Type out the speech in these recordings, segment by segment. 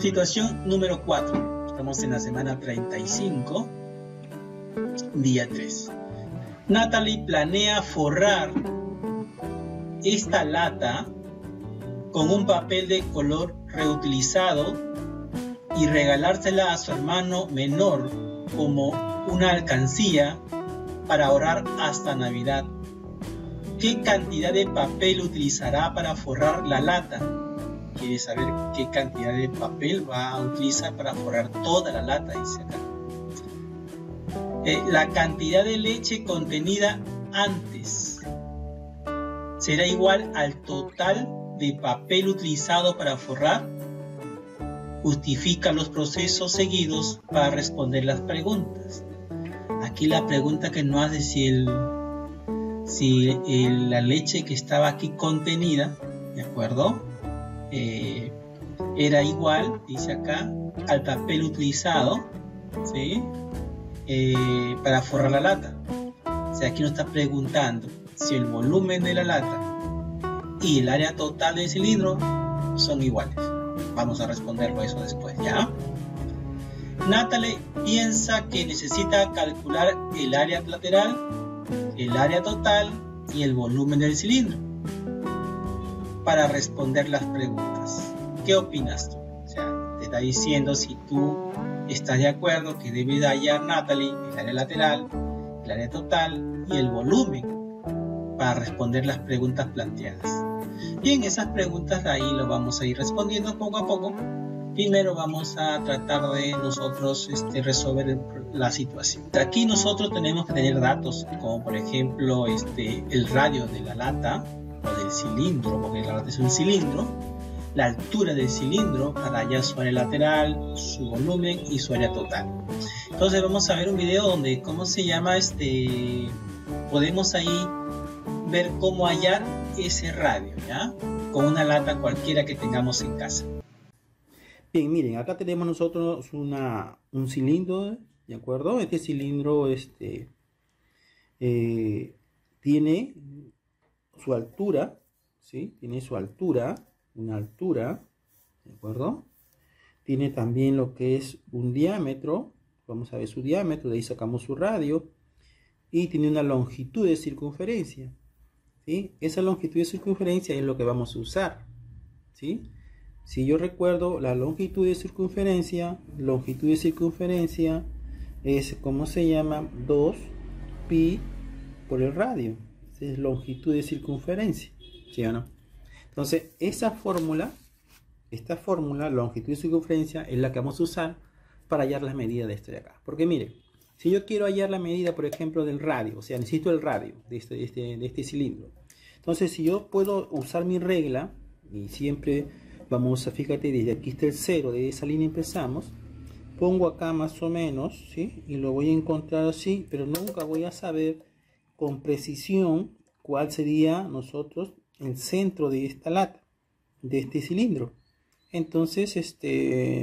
Situación número 4. Estamos en la semana 35, día 3. Natalie planea forrar esta lata con un papel de color reutilizado y regalársela a su hermano menor como una alcancía para ahorrar hasta Navidad. ¿Qué cantidad de papel utilizará para forrar la lata? Quiere saber qué cantidad de papel va a utilizar para forrar toda la lata, dice acá. La cantidad de leche contenida antes será igual al total de papel utilizado para forrar. Justifica los procesos seguidos para responder las preguntas. Aquí la pregunta que no hace si la leche que estaba aquí contenida, ¿de acuerdo? Era igual, dice acá, al papel utilizado, ¿sí? Para forrar la lata. O sea, aquí nos está preguntando si el volumen de la lata y el área total del cilindro son iguales. Vamos a responderlo eso después, ¿ya? Natalie piensa que necesita calcular el área lateral, el área total y el volumen del cilindro para responder las preguntas. ¿Qué opinas tú? O sea, te está diciendo si tú estás de acuerdo que debe de hallar Natalie el área lateral, el área total y el volumen para responder las preguntas planteadas. Bien, esas preguntas de ahí lo vamos a ir respondiendo poco a poco. Primero vamos a tratar de nosotros resolver la situación. Aquí nosotros tenemos que tener datos como por ejemplo el radio de la lata o del cilindro, porque la lata es un cilindro, la altura del cilindro para hallar su área lateral, su volumen y su área total. Entonces vamos a ver un video donde, ¿cómo se llama? Podemos ahí ver cómo hallar ese radio, ¿ya? Con una lata cualquiera que tengamos en casa. Bien, miren, acá tenemos nosotros un cilindro, ¿de acuerdo? Este cilindro tiene su altura, ¿sí? Tiene su altura, una altura, ¿de acuerdo? Tiene también lo que es un diámetro, vamos a ver su diámetro, de ahí sacamos su radio, y tiene una longitud de circunferencia, ¿sí? Esa longitud de circunferencia es lo que vamos a usar, ¿sí? Si yo recuerdo, la longitud de circunferencia es, ¿cómo se llama? 2pi por el radio. Esa es longitud de circunferencia, ¿sí o no? Entonces, esta fórmula, longitud de circunferencia, es la que vamos a usar para hallar las medidas de esto de acá. Porque miren, si yo quiero hallar la medida, por ejemplo, del radio, o sea, necesito el radio de este cilindro. Entonces, si yo puedo usar mi regla, y siempre vamos a, fíjate, desde aquí está el 0, de esa línea empezamos, pongo acá más o menos, ¿sí? Y lo voy a encontrar así, pero nunca voy a saber con precisión cuál sería nosotros el centro de esta lata, de este cilindro. Entonces,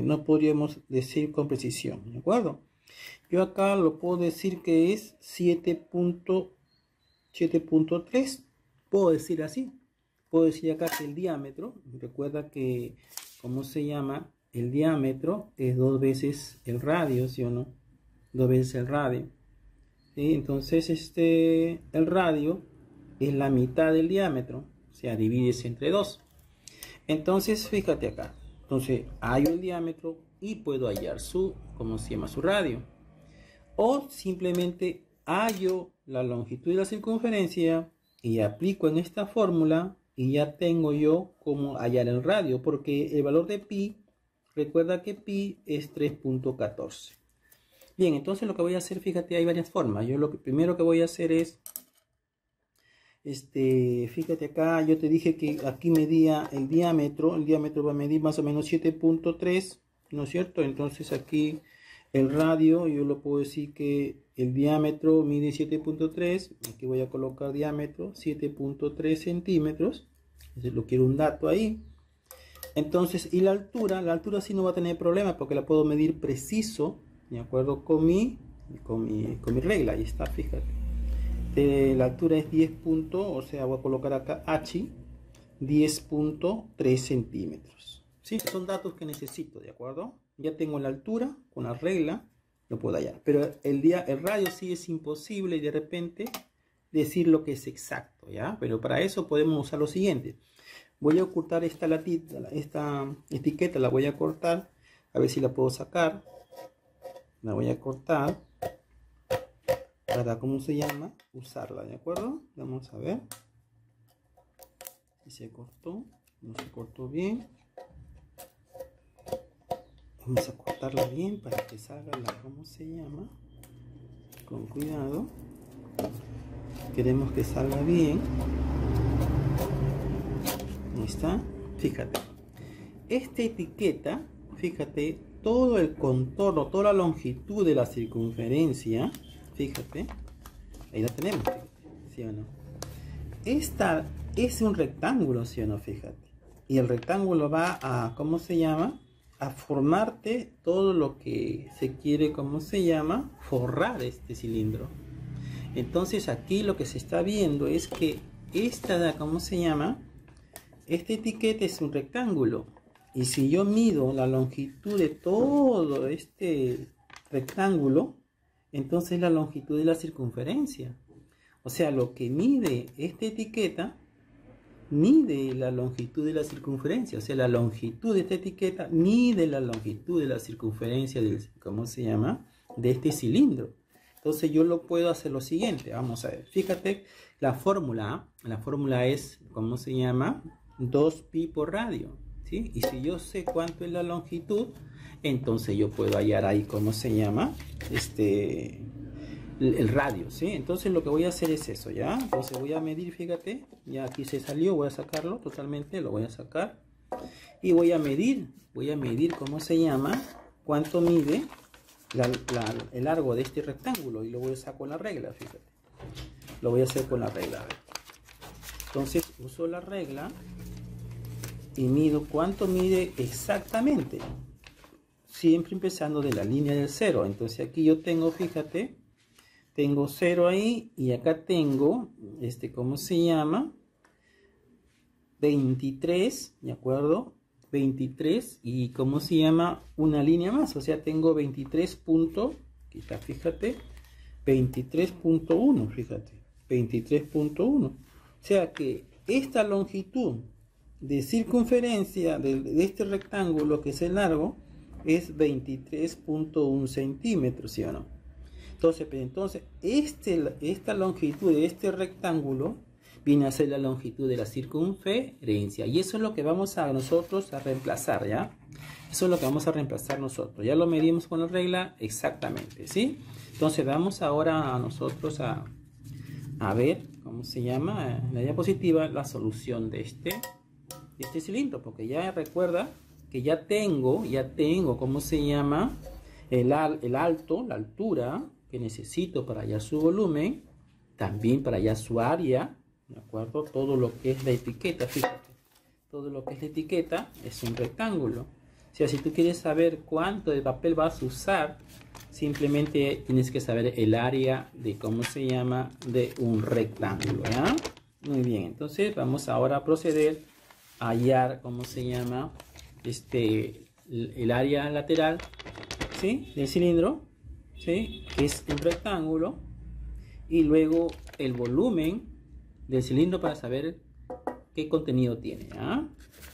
no podríamos decir con precisión, ¿de acuerdo? Yo acá lo puedo decir que es 7.3, puedo decir así. Puedo decir acá que el diámetro, recuerda que, ¿cómo se llama? El diámetro es 2 veces el radio, ¿sí o no? 2 veces el radio. ¿Sí? Entonces, el radio es la mitad del diámetro, o sea, divides entre 2. Entonces, fíjate acá. Entonces, hallo el diámetro y puedo hallar ¿cómo se llama? Su radio. O simplemente hallo la longitud de la circunferencia y aplico en esta fórmula. Y ya tengo yo cómo hallar el radio, porque el valor de pi, recuerda que pi es 3.14. Bien, entonces lo que voy a hacer, fíjate, hay varias formas. Yo lo primero que voy a hacer es, fíjate acá, yo te dije que aquí medía el diámetro va a medir más o menos 7.3, ¿no es cierto? Entonces aquí el radio, yo lo puedo decir que el diámetro mide 7.3, aquí voy a colocar diámetro 7.3 centímetros, lo quiero un dato ahí. Entonces, y la altura sí no va a tener problema porque la puedo medir preciso, de acuerdo con mi regla, ahí está, fíjate. La altura es 10 puntos, o sea, voy a colocar acá h, 10.3 centímetros. Sí, son datos que necesito, ¿de acuerdo? Ya tengo la altura, con la regla lo puedo hallar. Pero el radio sí es imposible de repente decir lo que es exacto, ¿ya? Pero para eso podemos usar lo siguiente. Voy a ocultar esta etiqueta, la voy a cortar, a ver si la puedo sacar. La voy a cortar para, ¿cómo se llama? Usarla, ¿de acuerdo? Vamos a ver si se cortó, no se cortó bien. Vamos a cortarla bien para que salga la, ¿cómo se llama? Con cuidado. Queremos que salga bien. Ahí está. Fíjate. Esta etiqueta, fíjate, todo el contorno, toda la longitud de la circunferencia. Fíjate. Ahí la tenemos, fíjate, ¿sí o no? Esta es un rectángulo, ¿sí o no? Fíjate. Y el rectángulo va a, ¿cómo se llama? A formarte todo lo que se quiere, ¿cómo se llama? Forrar este cilindro. Entonces aquí lo que se está viendo es que esta, ¿cómo se llama? Esta etiqueta es un rectángulo. Y si yo mido la longitud de todo este rectángulo, entonces la longitud de la circunferencia. O sea, lo que mide esta etiqueta mide la longitud de la circunferencia, o sea, la longitud de esta etiqueta mide la longitud de la circunferencia del, ¿cómo se llama? De este cilindro. Entonces yo lo puedo hacer lo siguiente, vamos a ver, fíjate, la fórmula es, ¿cómo se llama? 2pi por radio, ¿sí? Y si yo sé cuánto es la longitud, entonces yo puedo hallar ahí, ¿cómo se llama? El radio, ¿sí? Entonces lo que voy a hacer es eso, ¿ya? Entonces voy a medir, fíjate, ya aquí se salió, voy a sacarlo totalmente, lo voy a sacar. Y voy a medir, ¿cómo se llama? Cuánto mide el largo de este rectángulo. Y lo voy a hacer con la regla, fíjate. Lo voy a hacer con la regla, a ver. Entonces uso la regla y mido cuánto mide exactamente. Siempre empezando de la línea del 0. Entonces aquí yo tengo, fíjate, tengo 0 ahí y acá tengo, ¿cómo se llama? 23, ¿de acuerdo? 23 y ¿cómo se llama? Una línea más, o sea, tengo 23 punto, quizá, fíjate, 23.1, fíjate, 23.1. O sea que esta longitud de circunferencia de este rectángulo que es el largo es 23.1 centímetros, ¿sí o no? Entonces esta longitud de este rectángulo viene a ser la longitud de la circunferencia. Y eso es lo que vamos a nosotros a reemplazar, ¿ya? Eso es lo que vamos a reemplazar nosotros. Ya lo medimos con la regla exactamente, ¿sí? Entonces vamos ahora a nosotros a ver, ¿cómo se llama? En la diapositiva, la solución de este cilindro. Porque ya recuerda que ya tengo, ¿cómo se llama? La altura que necesito para hallar su volumen, también para hallar su área, ¿de acuerdo? Todo lo que es la etiqueta, fíjate, todo lo que es la etiqueta es un rectángulo. O sea, si tú quieres saber cuánto de papel vas a usar, simplemente tienes que saber el área de, ¿cómo se llama? De un rectángulo, ¿ya? Muy bien, entonces vamos ahora a proceder a hallar, ¿cómo se llama? El área lateral, ¿sí? Del cilindro, ¿sí? Que es un rectángulo, y luego el volumen del cilindro para saber qué contenido tiene, ¿ah?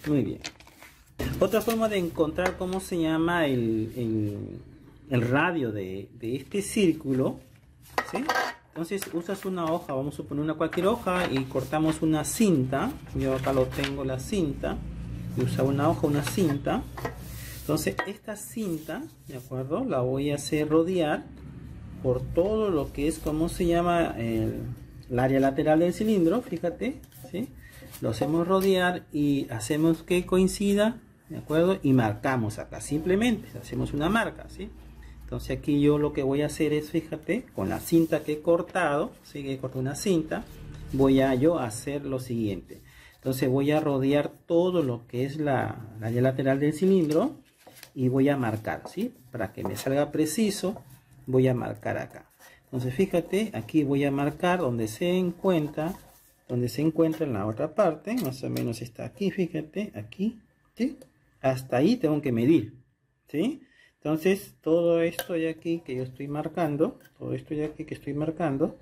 Muy bien. Otra forma de encontrar cómo se llama el radio de este círculo, ¿sí? Entonces usas una hoja, vamos a poner cualquier hoja y cortamos una cinta. Yo acá lo tengo, la cinta, y usa una hoja, una cinta. Entonces esta cinta, ¿de acuerdo? La voy a hacer rodear por todo lo que es, ¿cómo se llama? El área lateral del cilindro, fíjate, ¿sí? Lo hacemos rodear y hacemos que coincida, ¿de acuerdo? Y marcamos acá, simplemente hacemos una marca, ¿sí? Entonces aquí yo lo que voy a hacer es, fíjate, con la cinta que he cortado, ¿sí? Que he cortado una cinta, voy a yo hacer lo siguiente. Entonces voy a rodear todo lo que es la área lateral del cilindro y voy a marcar, ¿sí? Para que me salga preciso, voy a marcar acá. Entonces fíjate, aquí voy a marcar donde se encuentra en la otra parte, más o menos está aquí, fíjate, aquí, ¿sí? hasta ahí tengo que medir, ¿sí? Entonces, todo esto de aquí que yo estoy marcando, todo esto de aquí que estoy marcando,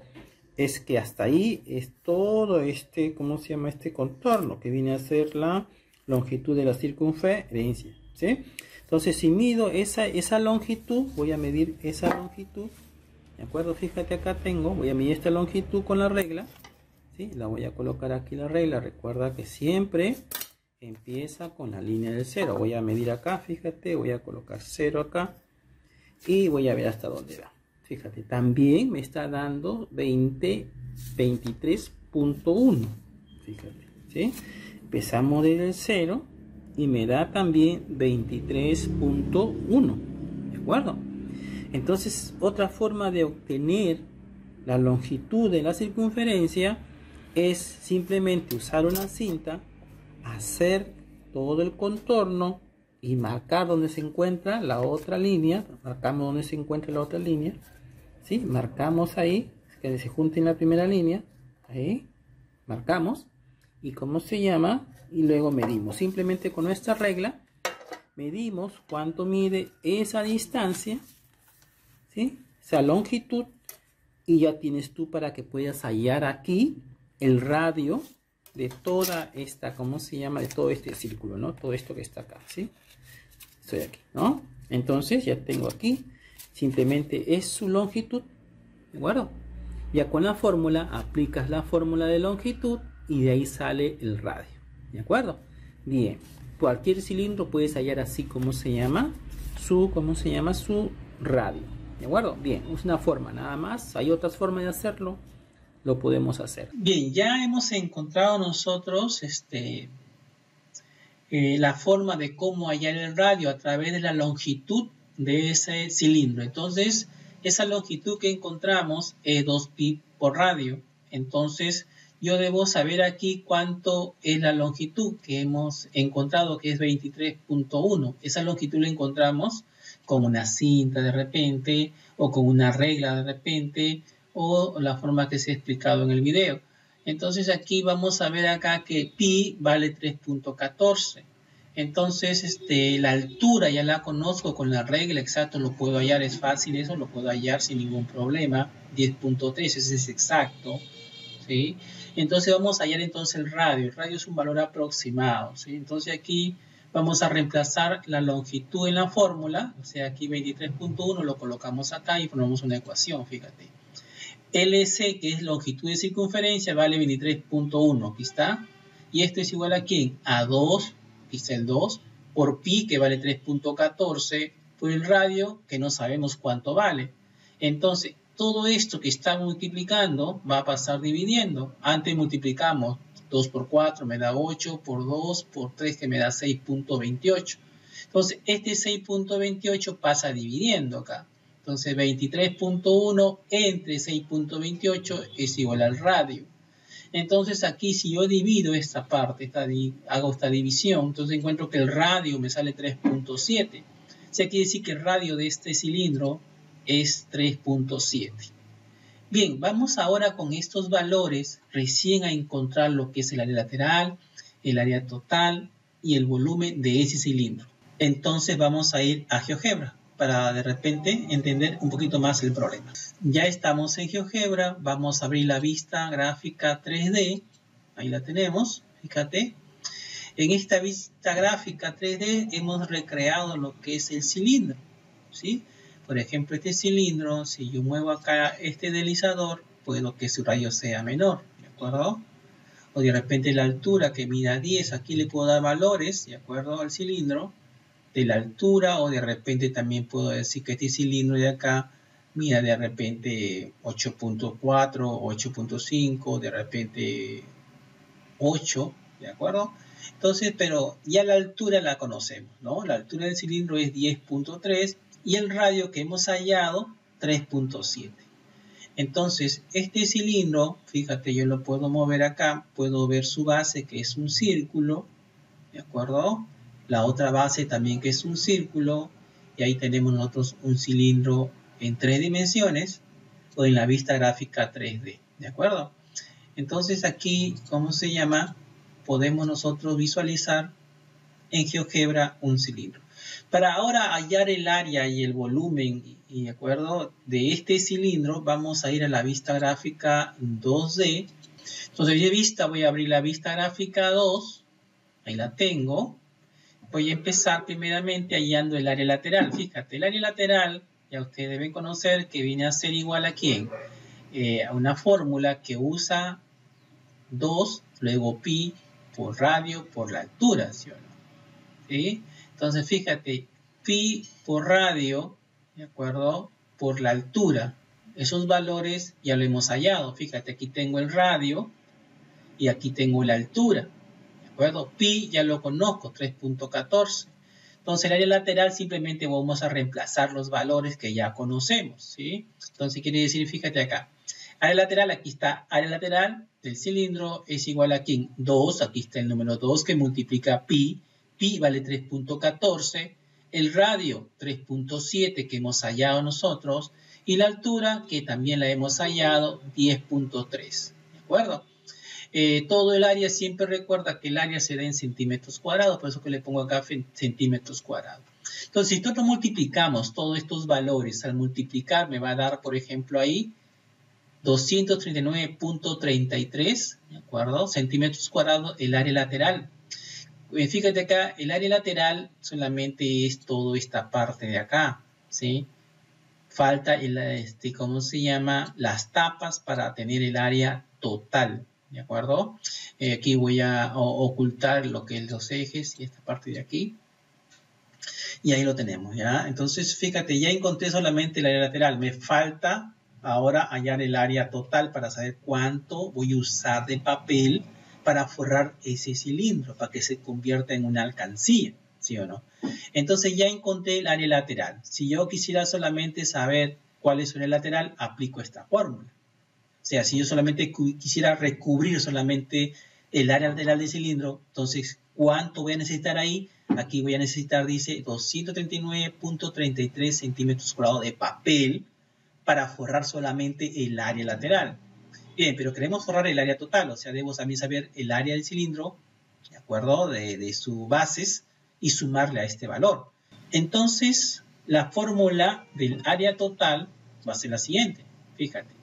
es que hasta ahí es todo este, ¿cómo se llama? Este contorno, que viene a ser la longitud de la circunferencia, ¿sí? Entonces, si mido esa longitud, voy a medir esa longitud, ¿de acuerdo? Fíjate, acá tengo, voy a medir esta longitud con la regla, ¿sí? La voy a colocar aquí la regla, recuerda que siempre empieza con la línea del 0. Voy a medir acá, fíjate, voy a colocar 0 acá y voy a ver hasta dónde va. Fíjate, también me está dando 23.1. Fíjate, ¿sí? Empezamos desde el 0 y me da también 23.1. ¿De acuerdo? Entonces, otra forma de obtener la longitud de la circunferencia es simplemente usar una cinta, hacer todo el contorno y marcar donde se encuentra la otra línea. Marcamos donde se encuentra la otra línea, ¿sí? Marcamos ahí, que se junte en la primera línea, ahí, marcamos, y ¿cómo se llama? Y luego medimos, simplemente con nuestra regla, medimos cuánto mide esa distancia, ¿sí? Esa longitud, y ya tienes tú para que puedas hallar aquí el radio de toda esta, ¿cómo se llama? De todo este círculo, ¿no? Todo esto que está acá, ¿sí? Estoy aquí, ¿no? Entonces ya tengo aquí, simplemente es su longitud, ¿de acuerdo? Ya con la fórmula, aplicas la fórmula de longitud y de ahí sale el radio, ¿de acuerdo? Bien, cualquier cilindro puedes hallar así, ¿cómo se llama? ¿Cómo se llama? Su radio, ¿de acuerdo? Bien, es una forma nada más, hay otras formas de hacerlo, lo podemos hacer. Bien, ya hemos encontrado nosotros la forma de cómo hallar el radio a través de la longitud de ese cilindro. Entonces, esa longitud que encontramos es 2pi por radio. Entonces, yo debo saber aquí cuánto es la longitud que hemos encontrado, que es 23.1. Esa longitud la encontramos con una cinta de repente, o con una regla de repente, o la forma que se ha explicado en el video. Entonces aquí vamos a ver acá que pi vale 3.14. Entonces la altura ya la conozco con la regla, exacto, lo puedo hallar, es fácil eso, lo puedo hallar sin ningún problema. 10.3, ese es exacto, ¿sí? Entonces vamos a hallar entonces el radio es un valor aproximado, ¿sí? Entonces aquí vamos a reemplazar la longitud en la fórmula, o sea aquí 23.1 lo colocamos acá y formamos una ecuación, fíjate. LC, que es longitud de circunferencia, vale 23.1, aquí está. Y esto es igual a ¿quién? A 2, aquí está el 2, por pi, que vale 3.14, por el radio, que no sabemos cuánto vale. Entonces, todo esto que está multiplicando va a pasar dividiendo. Antes multiplicamos 2 por 4, me da 8, por 2, por 3, que me da 6.28. Entonces, este 6.28 pasa dividiendo acá. Entonces 23.1 entre 6.28 es igual al radio. Entonces aquí si yo divido esta parte, hago esta división, entonces encuentro que el radio me sale 3.7. O sea, quiere decir que el radio de este cilindro es 3.7. Bien, vamos ahora con estos valores recién a encontrar lo que es el área lateral, el área total y el volumen de ese cilindro. Entonces vamos a ir a GeoGebra para de repente entender un poquito más el problema. Ya estamos en GeoGebra, vamos a abrir la vista gráfica 3D, ahí la tenemos, fíjate. En esta vista gráfica 3D hemos recreado lo que es el cilindro, ¿sí? Por ejemplo, este cilindro, si yo muevo acá este deslizador, puedo que su radio sea menor, ¿de acuerdo? O de repente la altura que mida 10, aquí le puedo dar valores, ¿de acuerdo? Al cilindro, de la altura, o de repente también puedo decir que este cilindro de acá mida de repente 8.4, 8.5, de repente 8, ¿de acuerdo? Entonces, pero ya la altura la conocemos, ¿no? La altura del cilindro es 10.3 y el radio que hemos hallado 3.7. Entonces, este cilindro, fíjate, yo lo puedo mover acá, puedo ver su base que es un círculo, ¿de acuerdo? La otra base también que es un círculo, y ahí tenemos nosotros un cilindro en 3 dimensiones o en la vista gráfica 3D, ¿de acuerdo? Entonces aquí, ¿cómo se llama? Podemos nosotros visualizar en GeoGebra un cilindro. Para ahora hallar el área y el volumen y de acuerdo de este cilindro, vamos a ir a la vista gráfica 2D. Entonces voy a abrir la vista gráfica 2, ahí la tengo. Voy a empezar primeramente hallando el área lateral. Fíjate, el área lateral ya ustedes deben conocer que viene a ser igual a ¿quién? A una fórmula que usa 2, luego pi por radio por la altura, ¿sí o no? ¿Sí? Entonces fíjate, pi por radio, ¿de acuerdo? Por la altura. Esos valores ya lo hemos hallado. Fíjate, aquí tengo el radio y aquí tengo la altura. ¿De acuerdo? Pi ya lo conozco, 3.14. Entonces el área lateral simplemente vamos a reemplazar los valores que ya conocemos, ¿sí? Entonces quiere decir, fíjate acá, área lateral, aquí está área lateral del cilindro es igual a ¿quién? 2, aquí está el número 2 que multiplica pi, pi vale 3.14, el radio 3.7 que hemos hallado nosotros y la altura que también la hemos hallado 10.3, ¿de acuerdo? Todo el área, siempre recuerda que el área se da en centímetros cuadrados, por eso que le pongo acá centímetros cuadrados. Entonces, si nosotros multiplicamos todos estos valores, al multiplicar me va a dar, por ejemplo, ahí 239.33, ¿de acuerdo? Centímetros cuadrados, el área lateral. Fíjate acá, el área lateral solamente es toda esta parte de acá, ¿sí? Falta, ¿cómo se llama? Las tapas para tener el área total. ¿De acuerdo? Aquí voy a ocultar lo que es los ejes y esta parte de aquí. Y ahí lo tenemos, ¿ya? Entonces, fíjate, ya encontré solamente el área lateral. Me falta ahora hallar el área total para saber cuánto voy a usar de papel para forrar ese cilindro, para que se convierta en una alcancía, ¿sí o no? Entonces, ya encontré el área lateral. Si yo quisiera solamente saber cuál es el área lateral, aplico esta fórmula. O sea, si yo solamente quisiera recubrir solamente el área lateral del cilindro, entonces, ¿cuánto voy a necesitar ahí? Aquí voy a necesitar, dice, 239.33 centímetros cuadrados de papel para forrar solamente el área lateral. Bien, pero queremos forrar el área total, o sea, debo también saber el área del cilindro, ¿de acuerdo? De sus bases y sumarle a este valor. Entonces, la fórmula del área total va a ser la siguiente, fíjate.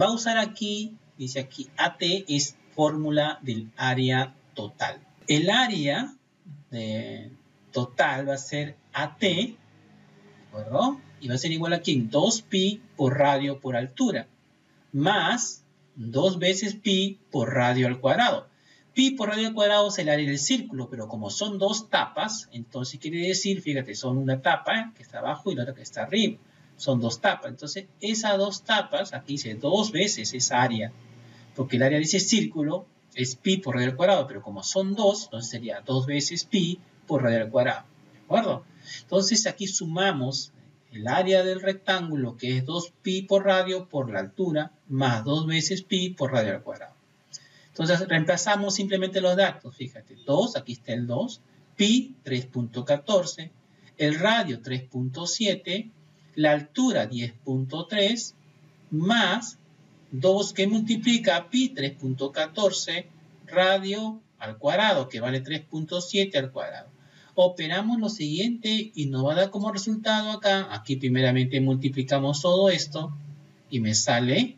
Va a usar aquí, dice aquí, AT es fórmula del área total. El área total va a ser AT, ¿de acuerdo? Y va a ser igual a ¿quién? 2pi por radio por altura, más 2 veces pi por radio al cuadrado. Pi por radio al cuadrado es el área del círculo, pero como son dos tapas, entonces quiere decir, fíjate, son una tapa que está abajo y la otra que está arriba. Son dos tapas. Entonces, esas dos tapas, aquí dice 2 veces esa área, porque el área de ese círculo es pi por radio al cuadrado, pero como son dos, entonces sería 2 veces pi por radio al cuadrado. ¿De acuerdo? Entonces, aquí sumamos el área del rectángulo, que es 2pi por radio por la altura, más 2 veces pi por radio al cuadrado. Entonces, reemplazamos simplemente los datos. Fíjate, 2, aquí está el 2, pi 3.14, el radio 3.7, la altura 10.3 más 2 que multiplica pi 3.14 radio al cuadrado, que vale 3.7 al cuadrado. Operamos lo siguiente y nos va a dar como resultado acá, aquí primeramente multiplicamos todo esto y me sale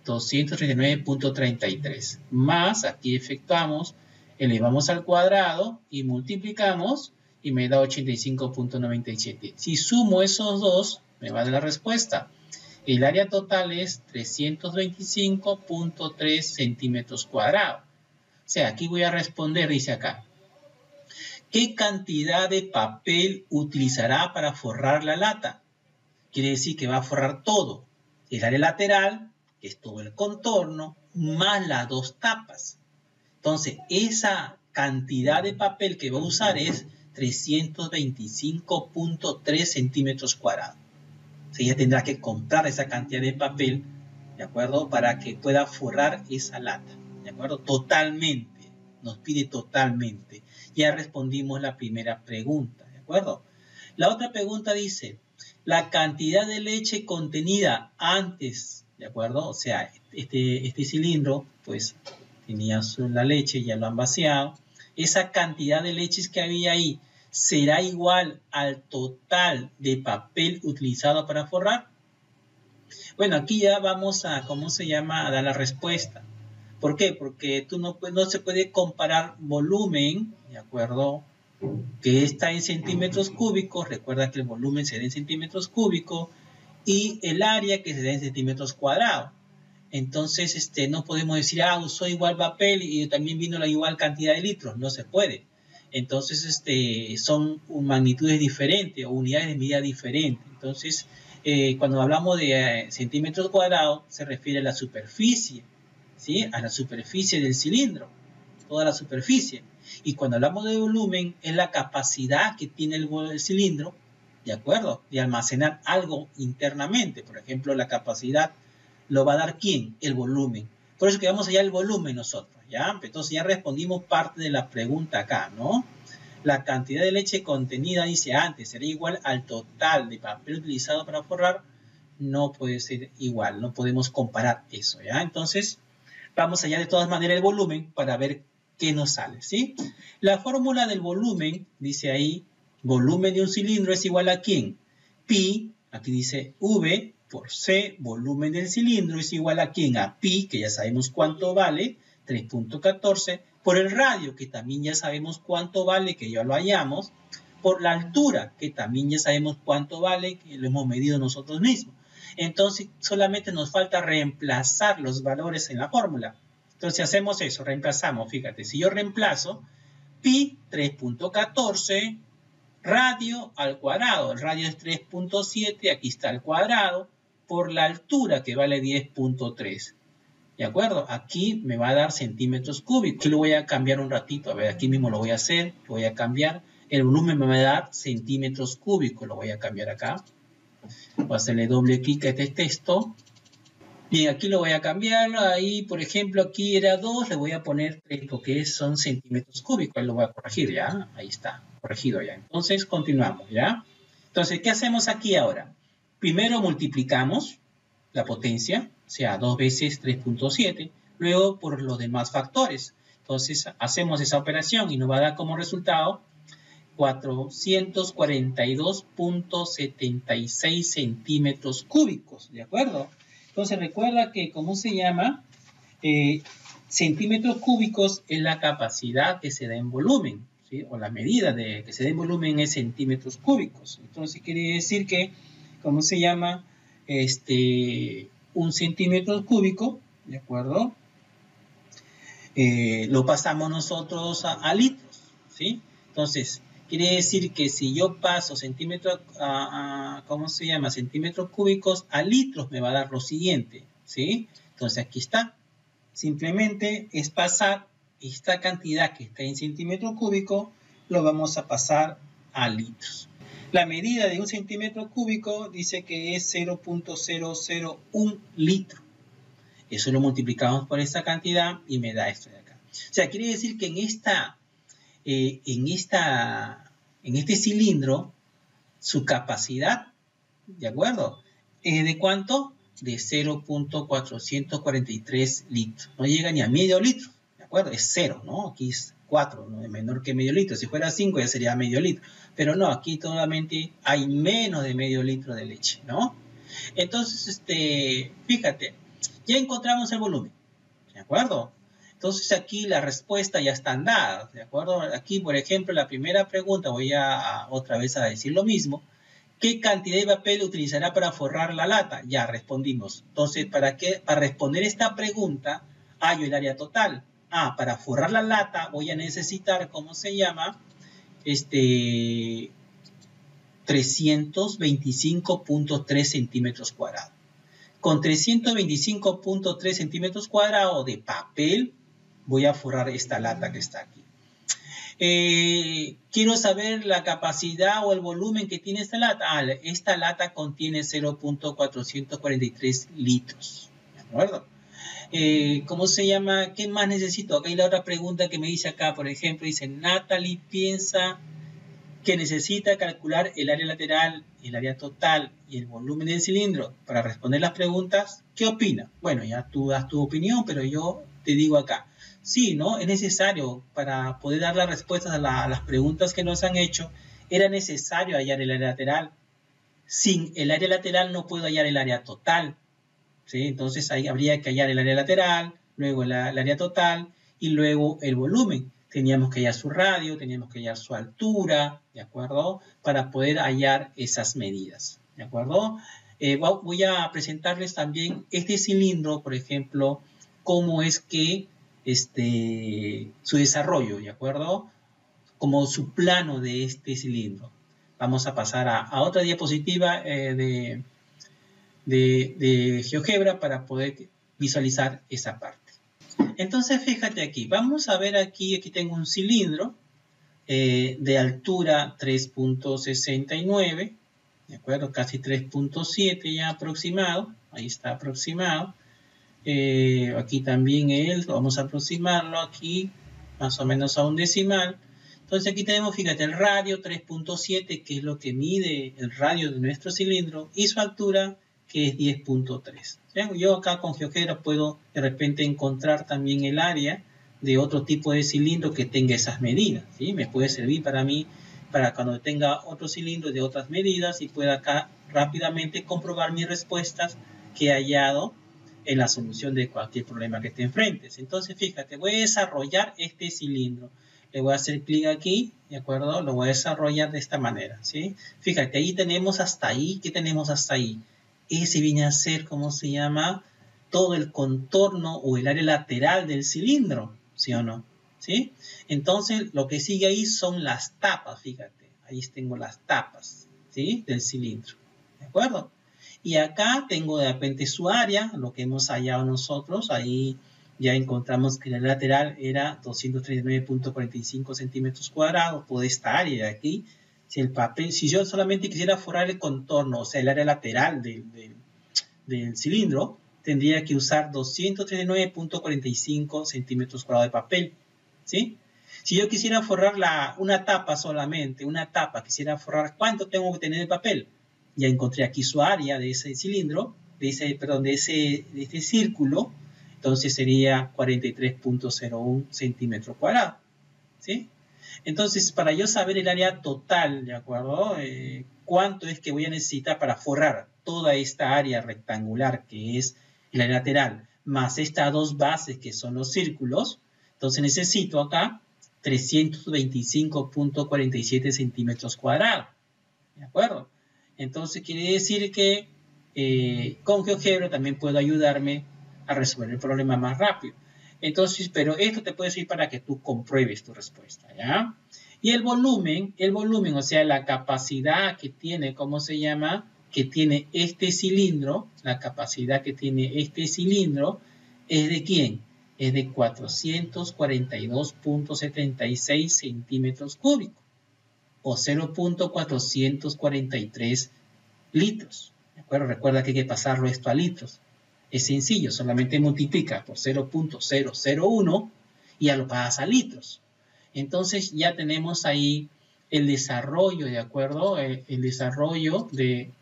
239.33 más, aquí efectuamos, elevamos al cuadrado y multiplicamos y me da 85.97. Si sumo esos dos, me va a dar la respuesta. El área total es 325.3 centímetros cuadrados. O sea, aquí voy a responder, dice acá. ¿Qué cantidad de papel utilizará para forrar la lata? Quiere decir que va a forrar todo. El área lateral, que es todo el contorno, más las dos tapas. Entonces, esa cantidad de papel que va a usar es 325.3 centímetros cuadrados. O sea, ella tendrá que comprar esa cantidad de papel, ¿de acuerdo? Para que pueda forrar esa lata, ¿de acuerdo? Totalmente, nos pide totalmente. Ya respondimos la primera pregunta, ¿de acuerdo? La otra pregunta dice, la cantidad de leche contenida antes, ¿de acuerdo? O sea, este cilindro, pues, tenía la leche, ya lo han vaciado. esa cantidad de leches que había ahí será igual al total de papel utilizado para forrar? Bueno, aquí ya vamos a, ¿cómo se llama?, a dar la respuesta. ¿Por qué? Porque no se puede comparar volumen, ¿de acuerdo?, que está en centímetros cúbicos, recuerda que el volumen se da en centímetros cúbicos, y el área que se da en centímetros cuadrados. Entonces, no podemos decir, usó igual papel y también vino la igual cantidad de litros. No se puede. Entonces, son magnitudes diferentes o unidades de medida diferentes. Entonces, cuando hablamos de centímetros cuadrados, se refiere a la superficie, ¿sí? A la superficie del cilindro, toda la superficie. Y cuando hablamos de volumen, es la capacidad que tiene el cilindro, ¿de acuerdo?, de almacenar algo internamente. Por ejemplo, la capacidad lo va a dar ¿quién? El volumen. Por eso que vamos allá el volumen nosotros, ¿ya? Entonces ya respondimos parte de la pregunta acá, ¿no? La cantidad de leche contenida, dice antes, será igual al total de papel utilizado para forrar. No puede ser igual, no podemos comparar eso, ¿ya? Entonces, vamos allá de todas maneras el volumen para ver qué nos sale, ¿sí? La fórmula del volumen, dice ahí, volumen de un cilindro es igual a ¿quién? Pi, aquí dice V por C, volumen del cilindro es igual a ¿quién? A pi, que ya sabemos cuánto vale, 3.14, por el radio, que también ya sabemos cuánto vale, que ya lo hallamos, por la altura, que también ya sabemos cuánto vale, que lo hemos medido nosotros mismos. Entonces, solamente nos falta reemplazar los valores en la fórmula. Entonces, hacemos eso, reemplazamos, fíjate, si yo reemplazo pi 3.14, radio al cuadrado, el radio es 3.7, aquí está el cuadrado, por la altura que vale 10.3. ¿De acuerdo? Aquí me va a dar centímetros cúbicos. Aquí lo voy a cambiar un ratito, a ver, aquí mismo lo voy a hacer, lo voy a cambiar. El volumen me va a dar centímetros cúbicos, lo voy a cambiar acá. Voy a hacerle doble clic a este texto. Bien, aquí lo voy a cambiar. Ahí, por ejemplo, aquí era 2, le voy a poner 3 porque son centímetros cúbicos. Ahí lo voy a corregir, ¿ya? Ahí está, corregido ya. Entonces, continuamos, ¿ya? Entonces, ¿qué hacemos aquí ahora? Primero multiplicamos la potencia, o sea, 2 veces 3.7, luego por los demás factores. Entonces, hacemos esa operación y nos va a dar como resultado 442.76 centímetros cúbicos, ¿de acuerdo? Entonces recuerda que, ¿cómo se llama? Centímetros cúbicos es la capacidad que se da en volumen, ¿sí? O la medida de que se da en volumen es centímetros cúbicos. Entonces quiere decir que, ¿cómo se llama? Un centímetro cúbico, ¿de acuerdo? Lo pasamos nosotros a litros, ¿sí? Entonces, quiere decir que si yo paso centímetros, ¿cómo se llama? Centímetros cúbicos a litros me va a dar lo siguiente, ¿sí? Entonces aquí está. Simplemente es pasar esta cantidad que está en centímetro cúbico, lo vamos a pasar a litros. La medida de un centímetro cúbico dice que es 0.001 litro. Eso lo multiplicamos por esta cantidad y me da esto de acá. O sea, quiere decir que en este cilindro, su capacidad, ¿de acuerdo? ¿Es de cuánto? De 0.443 litros. No llega ni a medio litro, ¿de acuerdo? Es 0, ¿no? Aquí es 4, ¿no? Es menor que medio litro. Si fuera 5 ya sería medio litro. Pero no, aquí solamente hay menos de medio litro de leche, ¿no? Entonces, fíjate, ya encontramos el volumen, ¿de acuerdo? Entonces aquí la respuesta ya están dadas, ¿de acuerdo? Aquí, por ejemplo, la primera pregunta, voy a otra vez a decir lo mismo. ¿Qué cantidad de papel utilizará para forrar la lata? Ya respondimos. Entonces, ¿para qué? Para responder esta pregunta, hallo el área total. Para forrar la lata voy a necesitar, ¿cómo se llama? 325.3 centímetros cuadrados. Con 325.3 centímetros cuadrados de papel voy a forrar esta lata que está aquí. Quiero saber la capacidad o el volumen que tiene esta lata. Esta lata contiene 0.443 litros. ¿De acuerdo? ¿Cómo se llama? ¿Qué más necesito? Acá hay la otra pregunta que me dice acá, por ejemplo, dice Natalie piensa que necesita calcular el área lateral, el área total y el volumen del cilindro para responder las preguntas. ¿Qué opina? Bueno, ya tú das tu opinión, pero yo te digo acá. Sí, ¿no? Es necesario para poder dar las respuestas a las preguntas que nos han hecho. Era necesario hallar el área lateral. Sin el área lateral no puedo hallar el área total, ¿sí? Entonces ahí habría que hallar el área lateral, luego el área total y luego el volumen. Teníamos que hallar su radio, teníamos que hallar su altura, ¿de acuerdo? Para poder hallar esas medidas, ¿de acuerdo? Voy a presentarles también este cilindro, por ejemplo, cómo es que su desarrollo, ¿de acuerdo? Como su plano de este cilindro. Vamos a pasar a otra diapositiva de GeoGebra para poder visualizar esa parte. Entonces, fíjate aquí, vamos a ver aquí tengo un cilindro de altura 3.69, ¿de acuerdo? Casi 3.7 ya aproximado, ahí está aproximado. Aquí también vamos a aproximarlo aquí, más o menos a un decimal. Entonces aquí tenemos, fíjate, el radio 3.7, que es lo que mide el radio de nuestro cilindro, y su altura, que es 10.3. Yo acá con GeoGebra puedo de repente encontrar también el área de otro tipo de cilindro que tenga esas medidas, ¿sí? Me puede servir para mí, para cuando tenga otro cilindro de otras medidas y pueda acá rápidamente comprobar mis respuestas que he hallado en la solución de cualquier problema que te enfrentes. Entonces, fíjate, voy a desarrollar este cilindro. Le voy a hacer clic aquí, ¿de acuerdo? Lo voy a desarrollar de esta manera, ¿sí? Fíjate, ahí tenemos hasta ahí. ¿Qué tenemos hasta ahí? Ese viene a ser, ¿cómo se llama? Todo el contorno o el área lateral del cilindro, ¿sí o no? ¿Sí? Entonces, lo que sigue ahí son las tapas, fíjate. Ahí tengo las tapas, ¿sí? Del cilindro, ¿de acuerdo? Y acá tengo de repente su área, lo que hemos hallado nosotros. Ahí ya encontramos que la lateral era 239.45 centímetros cuadrados por esta área de aquí. Si yo solamente quisiera forrar el contorno, o sea, el área lateral del cilindro, tendría que usar 239.45 centímetros cuadrados de papel, ¿sí? Si yo quisiera forrar una tapa solamente, quisiera forrar, ¿cuánto tengo que tener de papel? Ya encontré aquí su área de ese cilindro, de este círculo. Entonces sería 43.01 centímetros cuadrados, ¿sí? Entonces, para yo saber el área total, ¿de acuerdo? ¿Cuánto es que voy a necesitar para forrar toda esta área rectangular que es el área lateral, más estas dos bases que son los círculos? Entonces necesito acá 325.47 centímetros cuadrados, ¿de acuerdo? Entonces quiere decir que con GeoGebra también puedo ayudarme a resolver el problema más rápido. Entonces, pero esto te puede servir para que tú compruebes tu respuesta, ¿ya? Y el volumen, o sea, la capacidad que tiene, ¿cómo se llama? Que tiene este cilindro, la capacidad que tiene este cilindro, ¿es de quién? Es de 442.76 centímetros cúbicos, o 0.443 litros, ¿de acuerdo? Recuerda que hay que pasarlo esto a litros. Es sencillo, solamente multiplica por 0.001 y ya lo pasas a litros. Entonces ya tenemos ahí el desarrollo, ¿de acuerdo? El desarrollo de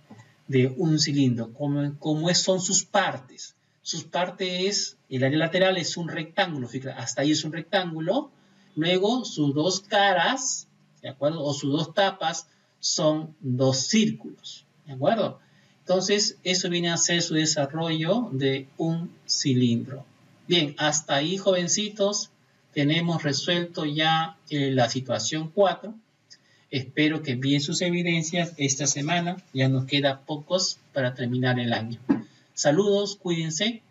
un cilindro, cómo son sus partes. Sus partes, el área lateral es un rectángulo, fíjate, hasta ahí es un rectángulo. Luego sus dos caras, ¿de acuerdo? O sus dos tapas son dos círculos, ¿de acuerdo? Entonces, eso viene a ser su desarrollo de un cilindro. Bien, hasta ahí, jovencitos, tenemos resuelto ya la situación 4. Espero que envíen sus evidencias esta semana. Ya nos queda pocos para terminar el año. Saludos, cuídense.